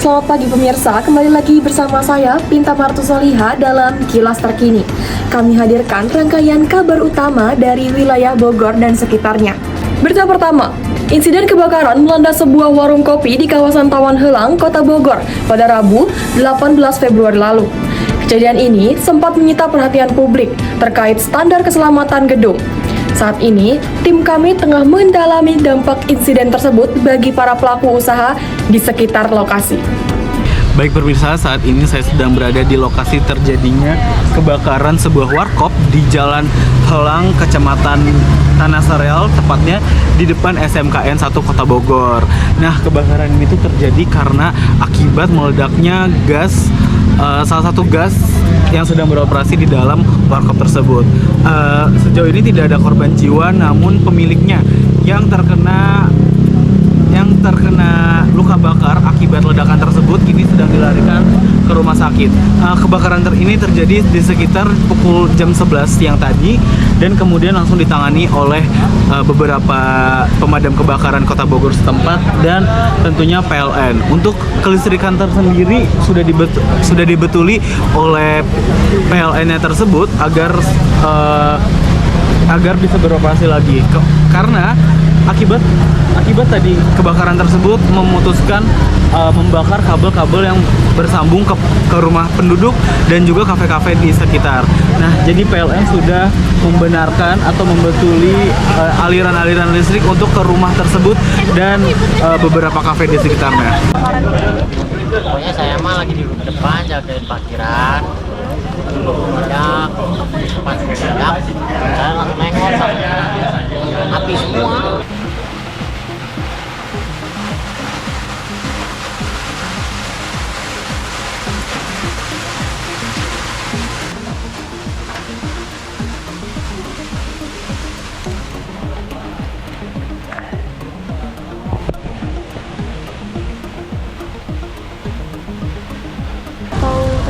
Selamat pagi pemirsa, kembali lagi bersama saya Pinta Martusoliha dalam Kilas Terkini. Kami hadirkan rangkaian kabar utama dari wilayah Bogor dan sekitarnya. Berita pertama, insiden kebakaran melanda sebuah warung kopi di kawasan Tawan Helang, Kota Bogor pada Rabu 18 Februari lalu. Kejadian ini sempat menyita perhatian publik terkait standar keselamatan gedung. Saat ini, tim kami tengah mendalami dampak insiden tersebut bagi para pelaku usaha di sekitar lokasi. Baik pemirsa, saat ini saya sedang berada di lokasi terjadinya kebakaran sebuah warkop di Jalan Helang, Kecamatan Tanah Sareal, tepatnya di depan SMKN 1 Kota Bogor. Nah, kebakaran ini tuh terjadi karena akibat meledaknya gas, salah satu gas yang sedang beroperasi di dalam warkop tersebut. Sejauh ini tidak ada korban jiwa, namun pemiliknya yang terkena luka bakar akibat ledakan tersebut kini sedang dilarikan ke rumah sakit. Kebakaran ini terjadi di sekitar pukul jam 11 siang tadi dan kemudian langsung ditangani oleh beberapa pemadam kebakaran Kota Bogor setempat dan tentunya PLN. Untuk kelistrikan tersendiri sudah dibetuli oleh PLN-nya tersebut agar bisa beroperasi lagi. Karena akibat tadi kebakaran tersebut memutuskan membakar kabel-kabel yang bersambung ke rumah penduduk dan juga kafe-kafe di sekitar. Nah, jadi PLN sudah membenarkan atau membetuli aliran-aliran listrik untuk ke rumah tersebut dan beberapa kafe di sekitarnya. Pokoknya saya mah lagi di depan jagain parkiran. Meledak, pas meledak, saya langsung nengok api semua.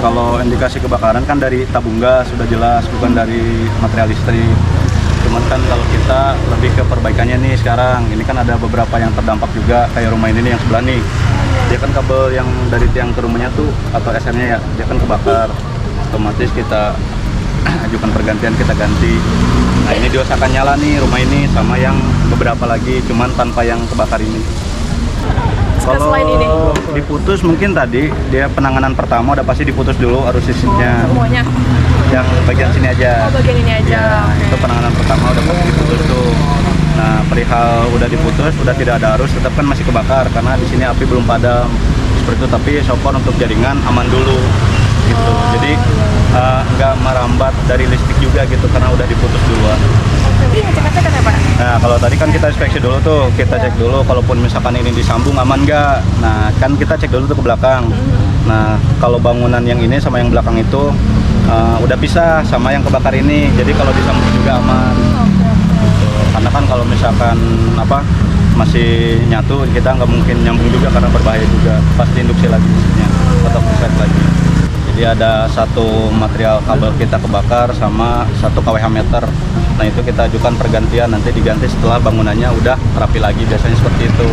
Kalau indikasi kebakaran kan dari tabung gas sudah jelas, bukan dari material listrik. Cuman kan kalau kita lebih ke perbaikannya nih sekarang, ini kan ada beberapa yang terdampak juga, kayak rumah ini nih yang sebelah nih. Dia kan kabel yang dari tiang ke rumahnya tuh, atau SM-nya ya, dia kan kebakar. Otomatis kita ajukan pergantian, kita ganti. Nah ini diusahakan nyala nih rumah ini, sama yang beberapa lagi, cuman tanpa yang kebakar ini. Kalau diputus mungkin tadi dia penanganan pertama udah pasti diputus dulu arus listriknya. Semuanya? Yang bagian sini aja. Oh, bagian ini aja. Ya, itu penanganan pertama udah pasti diputus tuh. Nah, perihal udah diputus, udah tidak ada arus, tetap kan masih kebakar karena di sini api belum padam. Seperti itu, tapi sopor untuk jaringan aman dulu gitu. Jadi nggak merambat dari listrik juga gitu karena udah diputus duluan. Nanti ngecek-ngecek kan ya Pak? Nah kalau tadi kan kita inspeksi dulu tuh, kita cek dulu kalaupun misalkan ini disambung aman nggak. Nah kan kita cek dulu tuh ke belakang. Nah kalau bangunan yang ini sama yang belakang itu udah pisah sama yang kebakar ini, jadi kalau disambung juga aman. Gitu. Karena kan kalau misalkan masih nyatu, kita nggak mungkin nyambung juga karena berbahaya juga. Pasti induksi lagi mesinnya atau reset lagi. Jadi ada satu material kabel kita kebakar sama 1 kWh meter. Nah itu kita ajukan pergantian, nanti diganti setelah bangunannya udah rapi lagi, biasanya seperti itu.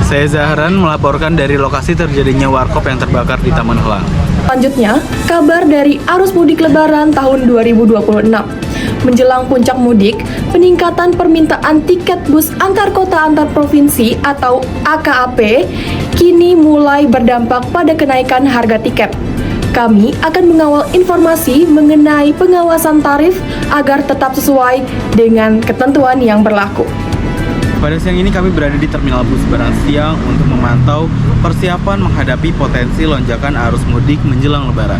Saya Zahran melaporkan dari lokasi terjadinya warkop yang terbakar di Taman Helang. Selanjutnya, kabar dari arus mudik lebaran tahun 2026. Menjelang puncak mudik, peningkatan permintaan tiket bus antar kota antar provinsi atau AKAP kini mulai berdampak pada kenaikan harga tiket. Kami akan mengawal informasi mengenai pengawasan tarif agar tetap sesuai dengan ketentuan yang berlaku. Pada siang ini kami berada di Terminal Bus Barang Siang untuk memantau persiapan menghadapi potensi lonjakan arus mudik menjelang Lebaran.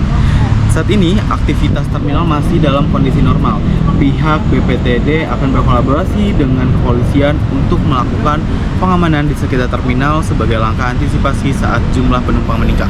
Saat ini, aktivitas terminal masih dalam kondisi normal. Pihak BPTD akan berkolaborasi dengan kepolisian untuk melakukan pengamanan di sekitar terminal sebagai langkah antisipasi saat jumlah penumpang meningkat.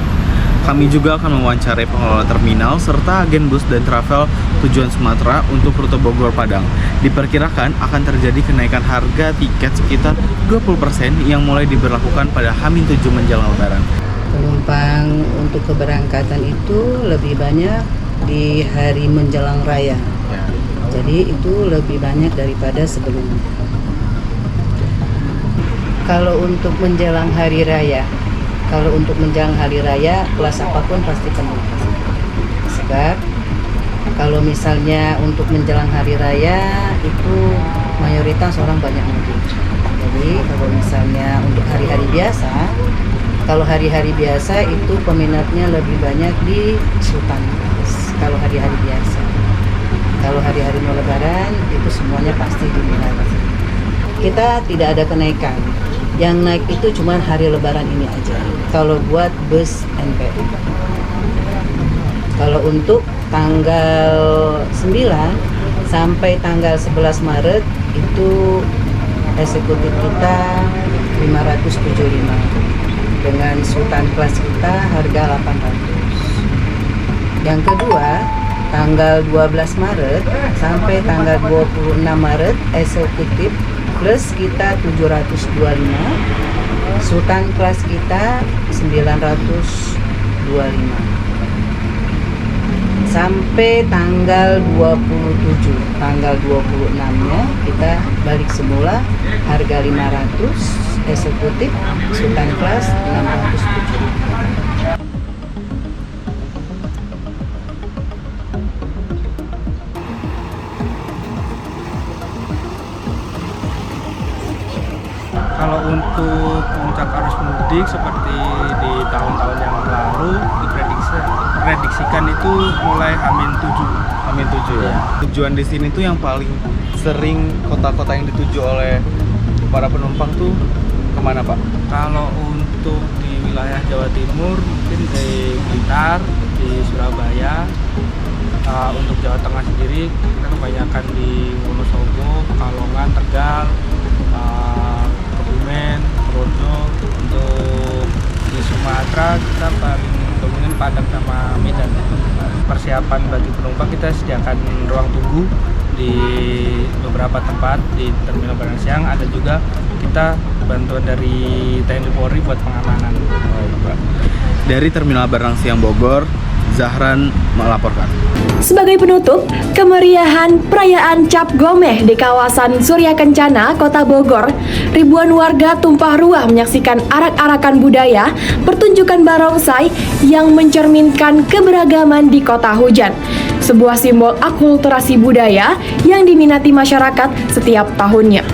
Kami juga akan mewawancarai pengelola terminal serta agen bus dan travel tujuan Sumatera untuk rute Bogor Padang. Diperkirakan akan terjadi kenaikan harga tiket sekitar 20% yang mulai diberlakukan pada H-7 menjelang Lebaran. Penumpang untuk keberangkatan itu lebih banyak di hari menjelang raya. Jadi itu lebih banyak daripada sebelumnya. Kalau untuk menjelang hari raya, Kalau untuk menjelang hari raya, kelas apapun pasti penuh. Sebab kalau misalnya untuk menjelang hari raya itu mayoritas orang banyak mudik. Jadi kalau misalnya untuk hari-hari biasa, kalau hari-hari biasa itu peminatnya lebih banyak di Sultan Plus. Kalau hari-hari biasa, kalau hari-hari mau Lebaran itu semuanya pasti diminat. Kita tidak ada kenaikan. Yang naik itu cuma hari Lebaran ini aja. Kalau buat bus NPU. Kalau untuk tanggal 9 sampai tanggal 11 Maret itu eksekutif kita 575. Dengan Sultan Kelas kita harga 800. Yang kedua, tanggal 12 Maret sampai tanggal 26 Maret eksekutif plus kita 725, Sultan Kelas kita 925. Sampai tanggal 27, tanggal 26-nya kita balik semula harga 500, eksekutif Sultan Kelas 675. Kalau untuk puncak arus mudik seperti di tahun-tahun yang lalu diprediksikan itu mulai H-7. H-7 ya. Tujuan di sini tuh yang paling sering kota-kota yang dituju oleh para penumpang tuh kemana Pak? Kalau untuk di wilayah Jawa Timur mungkin di Blitar, di Surabaya. Untuk Jawa Tengah sendiri kita kebanyakan di Wonosobo, Pekalongan, Tegal, Kebumen, Projo. Untuk di Sumatera kita paling dominan Padang sama Medan. Persiapan bagi penumpang kita sediakan ruang tunggu di beberapa tempat di Terminal Barang Siang. Ada juga kita bantuan dari TNI Polri buat pengamanan. Dari Terminal Barang Siang Bogor, Zahran melaporkan. Sebagai penutup, kemeriahan perayaan Cap Gomeh di kawasan Surya Kencana, Kota Bogor, ribuan warga tumpah ruah menyaksikan arak-arakan budaya, pertunjukan barongsai yang mencerminkan keberagaman di kota hujan. Sebuah simbol akulturasi budaya yang diminati masyarakat setiap tahunnya.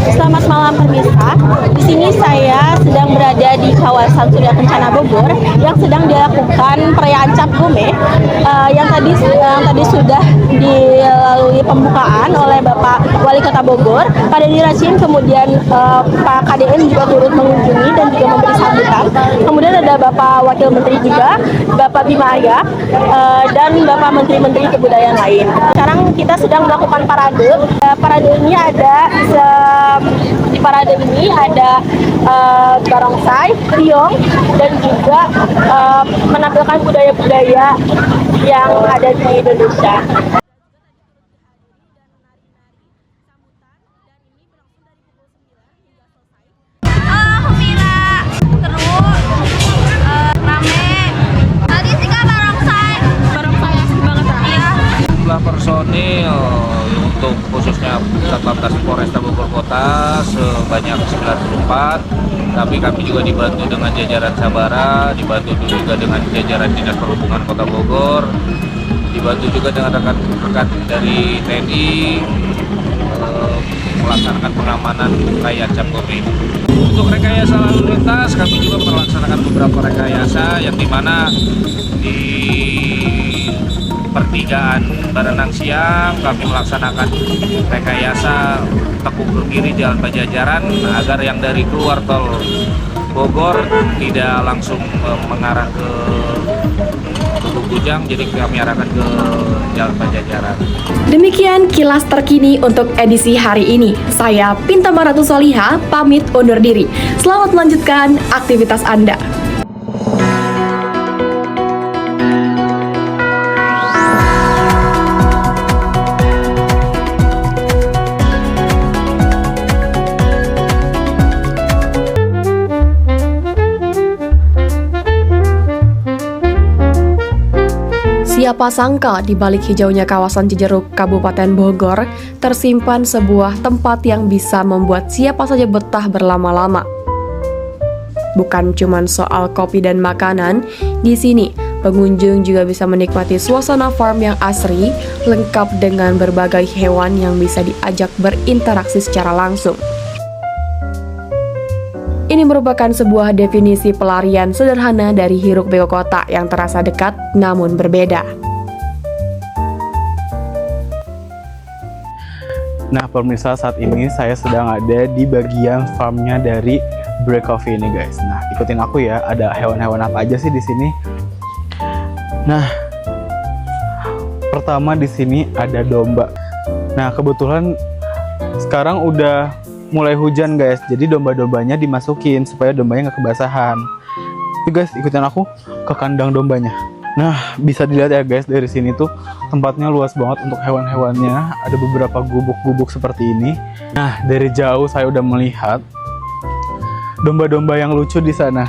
Selamat malam pemirsa. Di sini saya sedang berada di kawasan Surya Kencana Bogor yang sedang dilakukan perayaan Cap Gomeh yang tadi sudah dilalui pembukaan oleh Bapak Wali Kota Bogor, Pak Deddy Rashim, kemudian Pak KDN juga turut mengunjungi dan juga memberi sambutan. Kemudian ada Bapak Wakil Menteri juga, Bapak Bima Arya, dan Bapak Menteri-Menteri Kebudayaan lain. Sekarang kita sedang melakukan parade. Parade ini di parade ini ada barongsai, riong, dan juga menampilkan budaya-budaya yang ada di Indonesia. Gembira, seru, rame. Tadi sih kan barongsai asik banget lah. Iya. Jumlah personil untuk khususnya Satlantas Polresta Bogor Kota sebanyak 94, tapi kami juga dibantu dengan jajaran Sabara, dibantu juga dengan jajaran Dinas Perhubungan Kota Bogor, dibantu juga dengan rekan-rekan dari TNI melaksanakan pengamanan perayaan Cap Gomeh. Untuk rekayasa lalu lintas kami juga melaksanakan beberapa rekayasa yang dimana di pertigaan Baranang Siang kami melaksanakan rekayasa tekuk ke kiri Jalan Pajajaran agar yang dari keluar tol Bogor tidak langsung mengarah ke Bujang, jadi kami arahkan ke Jalan Pajajaran. Demikian kilas terkini untuk edisi hari ini. Saya Pinta Maratu Soliha pamit undur diri. Selamat melanjutkan aktivitas Anda. Siapa sangka di balik hijaunya kawasan Cijeruk, Kabupaten Bogor, tersimpan sebuah tempat yang bisa membuat siapa saja betah berlama-lama. Bukan cuma soal kopi dan makanan, di sini pengunjung juga bisa menikmati suasana farm yang asri, lengkap dengan berbagai hewan yang bisa diajak berinteraksi secara langsung. Ini merupakan sebuah definisi pelarian sederhana dari hiruk-pikuk kota yang terasa dekat namun berbeda. Nah, pemirsa, saat ini saya sedang ada di bagian farmnya dari Break Coffee ini, guys. Nah, ikutin aku ya, ada hewan-hewan apa aja sih di sini. Nah, pertama di sini ada domba. Nah, kebetulan sekarang udah mulai hujan, guys. Jadi domba-dombanya dimasukin supaya dombanya nggak kebasahan. Yuk guys, ikutin aku ke kandang dombanya. Nah, bisa dilihat ya guys, dari sini tuh tempatnya luas banget untuk hewan-hewannya. Ada beberapa gubuk-gubuk seperti ini. Nah, dari jauh saya udah melihat domba-domba yang lucu di sana.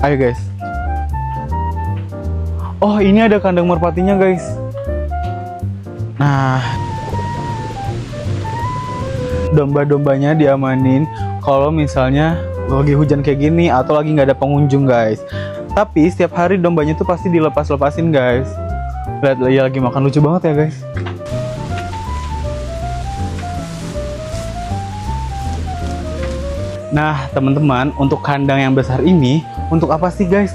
Ayo guys. Oh, ini ada kandang merpatinya guys. Nah, domba-dombanya diamanin kalau misalnya lagi hujan kayak gini atau lagi nggak ada pengunjung guys. Tapi setiap hari dombanya tuh pasti dilepas-lepasin guys. Lihat dia lagi makan, lucu banget ya guys. Nah teman-teman, untuk kandang yang besar ini untuk apa sih guys?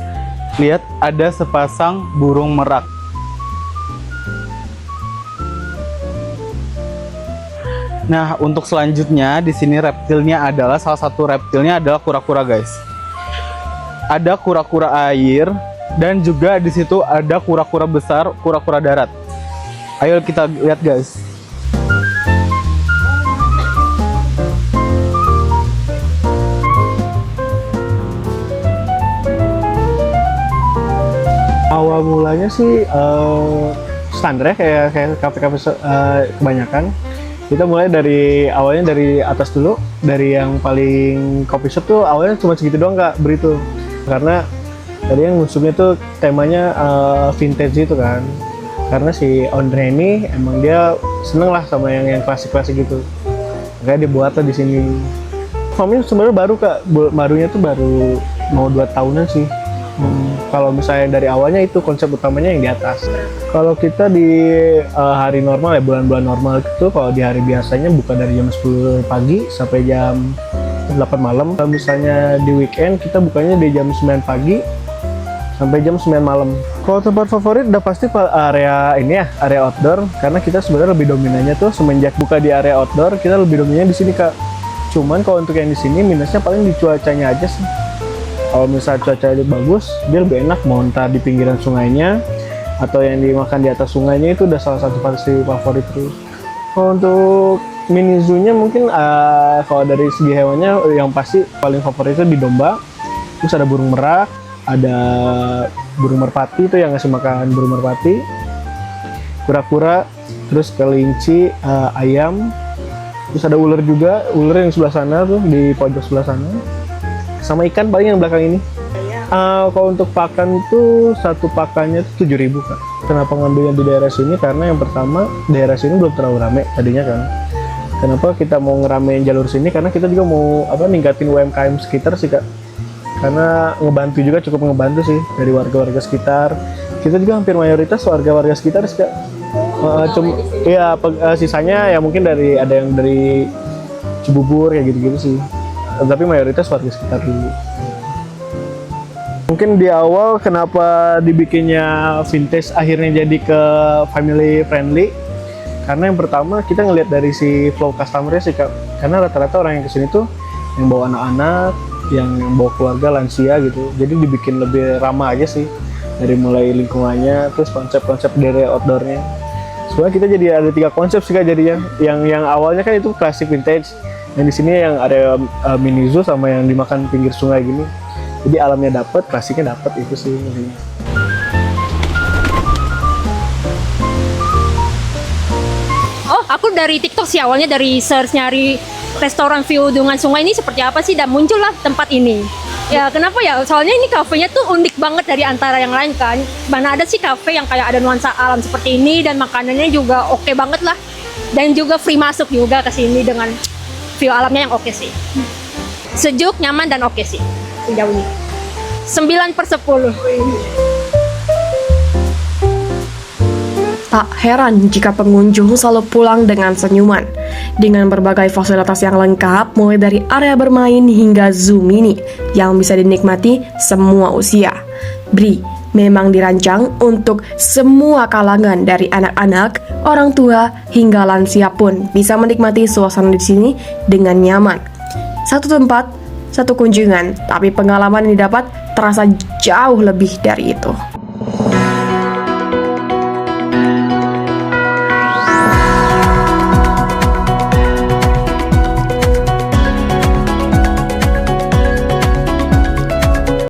Lihat, ada sepasang burung merak. Nah untuk selanjutnya di sini reptilnya adalah, salah satu reptilnya adalah kura-kura guys. Ada kura-kura air dan juga di situ ada kura-kura besar, kura-kura darat. Ayo kita lihat guys. Awal mulanya sih standar ya, kayak kafe-kafe kebanyakan. Kita mulai dari awalnya dari atas dulu, dari yang paling coffee shop tuh awalnya cuma segitu doang Kak, beritu. Karena tadi yang musuhnya tuh temanya vintage gitu kan. Karena si owner ini emang dia seneng lah sama yang klasik-klasik gitu. Makanya dia buat lah di sini. Farmnya sebenarnya baru Kak, barunya tuh baru mau 2 tahunan sih. Kalau misalnya dari awalnya itu konsep utamanya yang di atas. Kalau kita di hari normal ya, bulan-bulan normal itu, kalau di hari biasanya buka dari jam 10 pagi sampai jam 8 malam. Kalau misalnya di weekend kita bukanya di jam 9 pagi sampai jam 9 malam. Kalau tempat favorit udah pasti area ini ya, area outdoor, karena kita sebenarnya lebih dominannya tuh semenjak buka di area outdoor, kita lebih dominannya di sini Kak. Cuman kalau untuk yang di sini minusnya paling di cuacanya aja sih. Kalau misalnya cuacanya bagus, dia lebih enak mau entah di pinggiran sungainya atau yang dimakan di atas sungainya, itu udah salah satu favorit terus. Kalau untuk mini zoo-nya mungkin kalau dari segi hewannya yang pasti paling favorit itu di domba. Terus ada burung merak, ada burung merpati itu yang ngasih makan burung merpati, kura-kura, terus kelinci, ayam, terus ada ular juga, ular yang sebelah sana tuh, di pojok sebelah sana, sama ikan paling yang belakang ini. Kalau untuk pakan itu satu pakannya itu 7.000 Kak. Kenapa ngambilnya di daerah sini? Karena yang pertama daerah sini belum terlalu rame tadinya kan. Kenapa kita mau ngeramein jalur sini? Karena kita juga mau ningkatin UMKM sekitar sih Kak. Karena ngebantu juga, cukup ngebantu sih dari warga-warga sekitar. Kita juga hampir mayoritas warga-warga sekitar sih Kak. Sisanya ya mungkin ada yang dari Cibubur kayak gitu-gitu sih. Tapi mayoritas warga sekitar dulu. Mungkin di awal kenapa dibikinnya vintage akhirnya jadi ke family friendly, karena yang pertama kita ngelihat dari si flow customer-nya sih Kak. Karena rata-rata orang yang kesini tuh yang bawa anak-anak, yang bawa keluarga, lansia gitu. Jadi dibikin lebih ramah aja sih, dari mulai lingkungannya, terus konsep-konsep dari outdoornya. Sebenarnya kita jadi ada 3 konsep sih Kak jadinya. Yang awalnya kan itu klasik vintage, yang di sini yang ada mini zoo sama yang dimakan pinggir sungai gini. Jadi alamnya dapet, klasiknya dapet, itu sih. Oh, aku dari TikTok sih, awalnya dari search nyari restoran view dengan sungai ini seperti apa sih, dan muncullah tempat ini. Ya kenapa ya, soalnya ini kafenya tuh unik banget dari antara yang lain kan. Mana ada sih kafe yang kayak ada nuansa alam seperti ini, dan makanannya juga oke banget lah. Dan juga free masuk juga ke sini dengan view alamnya yang oke sih. Sejuk, nyaman, dan oke sih. sejauh ini. 9/10. Tak heran jika pengunjung selalu pulang dengan senyuman. Dengan berbagai fasilitas yang lengkap, mulai dari area bermain hingga zoo mini yang bisa dinikmati semua usia. BRI memang dirancang untuk semua kalangan dari anak-anak, orang tua, hingga lansia pun bisa menikmati suasana di sini dengan nyaman. Satu tempat, satu kunjungan, tapi pengalaman yang didapat terasa jauh lebih dari itu.